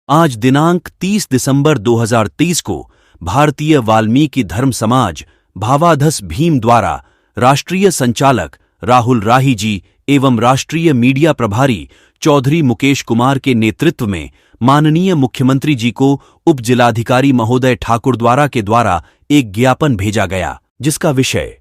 आज दिनांक 30 दिसंबर 2023 को भारतीय वाल्मीकि धर्म समाज भावाधस भीम द्वारा राष्ट्रीय संचालक राहुल राही जी एवं राष्ट्रीय मीडिया प्रभारी चौधरी मुकेश कुमार के नेतृत्व में माननीय मुख्यमंत्री जी को उप जिलाधिकारी महोदय ठाकुर द्वारा एक ज्ञापन भेजा गया, जिसका विषय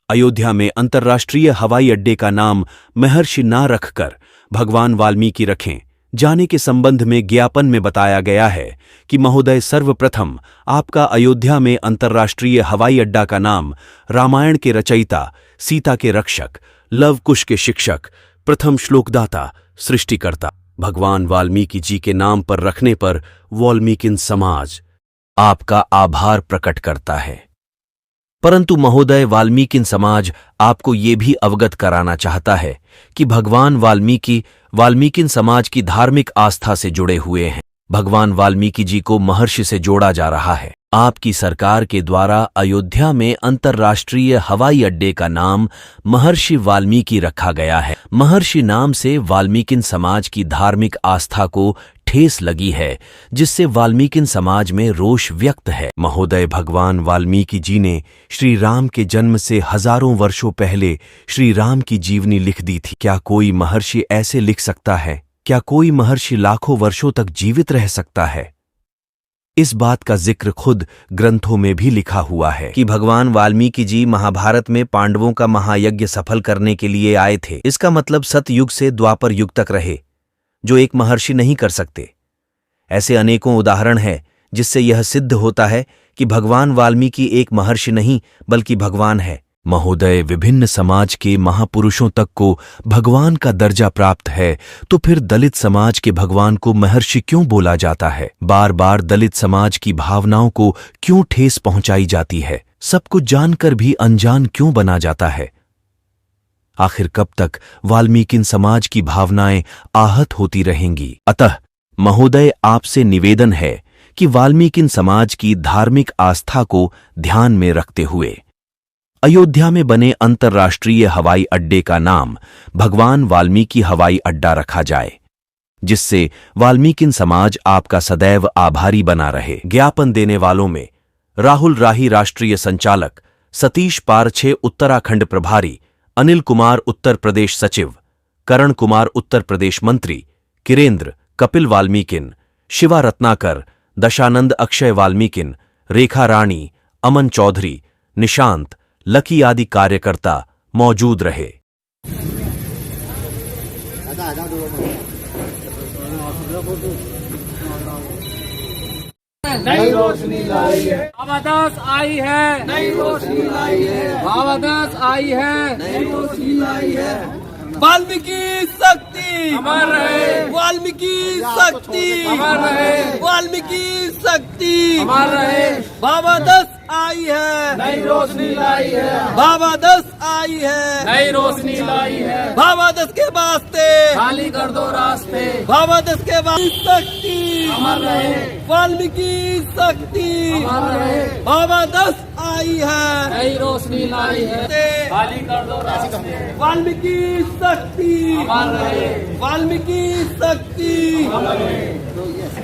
अयोध्या में अंतर्राष्ट्रीय हवाई अड्डे का नाम महर्षि ना रखकर भगवान वाल्मीकि रखें जाने के संबंध में ज्ञापन में बताया गया है कि महोदय, सर्वप्रथम आपका अयोध्या में अंतर्राष्ट्रीय हवाई अड्डा का नाम रामायण के रचयिता, सीता के रक्षक, लव कुश के शिक्षक, प्रथम श्लोकदाता, सृष्टिकर्ता भगवान वाल्मीकि जी के नाम पर रखने पर वाल्मीकिन समाज आपका आभार प्रकट करता है। परंतु महोदय, वाल्मीकिन समाज आपको ये भी अवगत कराना चाहता है कि भगवान वाल्मीकिन समाज की धार्मिक आस्था से जुड़े हुए हैं। भगवान वाल्मीकि जी को महर्षि से जोड़ा जा रहा है। आपकी सरकार के द्वारा अयोध्या में अंतर्राष्ट्रीय हवाई अड्डे का नाम महर्षि वाल्मीकि रखा गया है। महर्षि नाम से वाल्मीकिन समाज की धार्मिक आस्था को ठेस लगी है, जिससे वाल्मीकिन समाज में रोष व्यक्त है। महोदय, भगवान वाल्मीकि जी ने श्री राम के जन्म से हजारों वर्षों पहले श्री राम की जीवनी लिख दी थी। क्या कोई महर्षि ऐसे लिख सकता है? क्या कोई महर्षि लाखों वर्षों तक जीवित रह सकता है? इस बात का जिक्र खुद ग्रंथों में भी लिखा हुआ है कि भगवान वाल्मीकि जी महाभारत में पांडवों का महायज्ञ सफल करने के लिए आए थे। इसका मतलब सतयुग से द्वापर युग तक रहे, जो एक महर्षि नहीं कर सकते। ऐसे अनेकों उदाहरण हैं जिससे यह सिद्ध होता है कि भगवान वाल्मीकि एक महर्षि नहीं बल्कि भगवान है। महोदय, विभिन्न समाज के महापुरुषों तक को भगवान का दर्जा प्राप्त है, तो फिर दलित समाज के भगवान को महर्षि क्यों बोला जाता है? बार बार दलित समाज की भावनाओं को क्यों ठेस पहुंचाई जाती है? सब कुछ जानकर भी अनजान क्यों बना जाता है? आखिर कब तक वाल्मीकिन समाज की भावनाएं आहत होती रहेंगी? अतः महोदय, आपसे निवेदन है कि वाल्मीकिन समाज की धार्मिक आस्था को ध्यान में रखते हुए अयोध्या में बने अंतर्राष्ट्रीय हवाई अड्डे का नाम भगवान वाल्मीकि हवाई अड्डा रखा जाए, जिससे वाल्मीकिन समाज आपका सदैव आभारी बना रहे। ज्ञापन देने वालों में राहुल राही राष्ट्रीय संचालक, सतीश पारछे उत्तराखंड प्रभारी, अनिल कुमार उत्तर प्रदेश सचिव, करण कुमार उत्तर प्रदेश मंत्री, किरेंद्र, कपिल वाल्मीकिन, शिवा रत्नाकर, दशानंद अक्षय वाल्मीकिन, रेखा रानी, अमन चौधरी, निशांत, लकी आदि कार्यकर्ता मौजूद रहे। नई रोशनी लाई है, भावाधस आई है, नई रोशनी लाई है, भावाधस आई है, नई रोशनी लाई है। वाल्मीकि शक्ति अमर रहे, वाल्मीकि शक्ति अमर रहे, वाल्मीकि शक्ति अमर रहे। भावाधस आई है, नई रोशनी लाई है, भावाधस आई है, नई रोशनी लाई है। भावाधस के वास्ते खाली कर दो रास्ते, भावाधस के वास्ते शक्ति अमर रहे, वाल्मीकि शक्ति अमर रहे। भावाधस आई है, नई रोशनी लाई है, खाली कर दो रास्ते, वाल्मीकि शक्ति अमर रहे, वाल्मीकि शक्ति अमर रहे।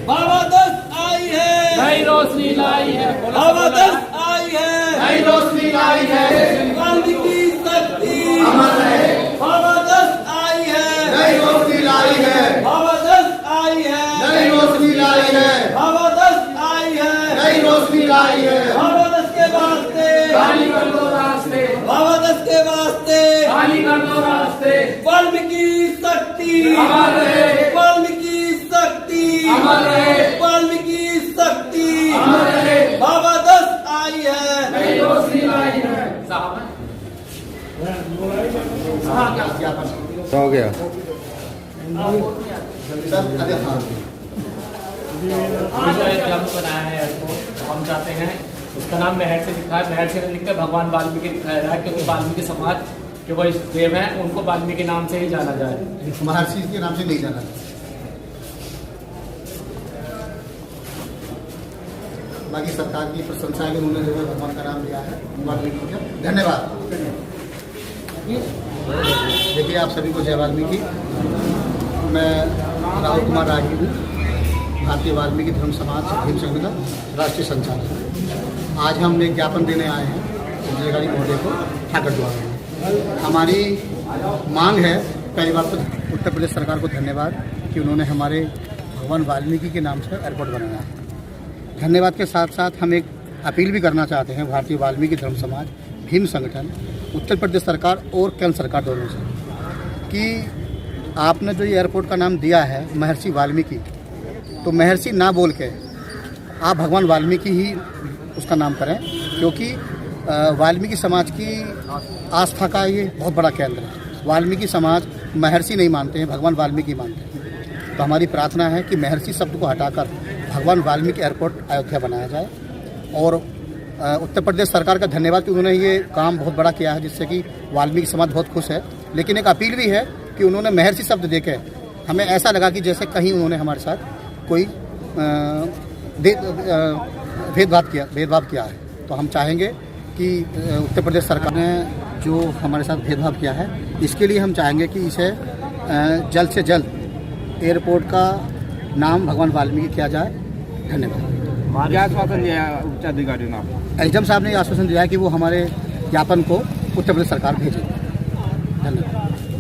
भावाधस आई है, नई रोशनी लाई है, भावाधस आई है, नई रोशनी लाई है, वाल्मीकि शक्ति अमर रहे। भावाधस आई है, नई रोशनी लाई है, भावाधस आई है, नई रोशनी लाई है, भावाधस आई है, नई रोशनी लाई है। भावाधस के वास्ते खाली कर दो रास्ते, भावाधस के वास्ते खाली कर दो रास्ते, वाल्मीकि शक्ति अमर रहे, वाल्मीकि शक्ति अमर रहे, वाल्मीकि शक्ति अमर रहे। भावाधस आई है, नई रोशनी लाई है। हो गया बनाया है इसको, हम चाहते हैं उसका नाम महर्षि लिखा है। महर्षि ने लिखकर भगवान वाल्मीकि लिखाया है, क्योंकि वाल्मीकि समाज के वो देव हैं, उनको वाल्मीकि नाम से ही जाना जाए, महर्षि के नाम से नहीं जाना जाए। बाकी सरकार की प्रशंसा है कि उन्होंने जो है भगवान का नाम लिया है, वाल्मीकि का धन्यवाद। देखिए, आप सभी को जय वाल्मीकि। मैं राहुल कुमार राही हूँ, भारतीय वाल्मीकि धर्म समाज भीम संघ का राष्ट्रीय संचालक। आज हम एक ज्ञापन देने आए हैं जिलाधिकारी महोदय को ठाकर द्वारा। हमारी मांग है, पहली बात तो उत्तर प्रदेश सरकार को धन्यवाद कि उन्होंने हमारे भगवान वाल्मीकि के नाम से एयरपोर्ट बनाया है। धन्यवाद के साथ साथ हम एक अपील भी करना चाहते हैं भारतीय वाल्मीकि धर्म समाज भीम संगठन, उत्तर प्रदेश सरकार और केंद्र सरकार दोनों से, कि आपने जो ये एयरपोर्ट का नाम दिया है महर्षि वाल्मीकि, तो महर्षि ना बोल के आप भगवान वाल्मीकि ही उसका नाम करें, क्योंकि वाल्मीकि समाज की आस्था का ये बहुत बड़ा केंद्र है। वाल्मीकि समाज महर्षि नहीं मानते हैं, भगवान वाल्मीकि मानते हैं। तो हमारी प्रार्थना है कि महर्षि शब्द को हटाकर भगवान वाल्मीकि एयरपोर्ट अयोध्या बनाया जाए। और उत्तर प्रदेश सरकार का धन्यवाद कि उन्होंने ये काम बहुत बड़ा किया है, जिससे कि वाल्मीकि समाज बहुत खुश है। लेकिन एक अपील भी है कि उन्होंने महर्षि शब्द देके हमें ऐसा लगा कि जैसे कहीं उन्होंने हमारे साथ कोई भेदभाव किया है। तो हम चाहेंगे कि उत्तर प्रदेश सरकार ने जो हमारे साथ भेदभाव किया है, इसके लिए हम चाहेंगे कि इसे जल्द से जल्द एयरपोर्ट का नाम भगवान वाल्मीकि किया जाए। धन्यवाद। क्या आश्वासन दिया है उच्च अधिकारियों ने? एसडीएम साहब ने आश्वासन दिया है कि वो हमारे ज्ञापन को उत्तर प्रदेश सरकार भेजेंगे। धन्यवाद।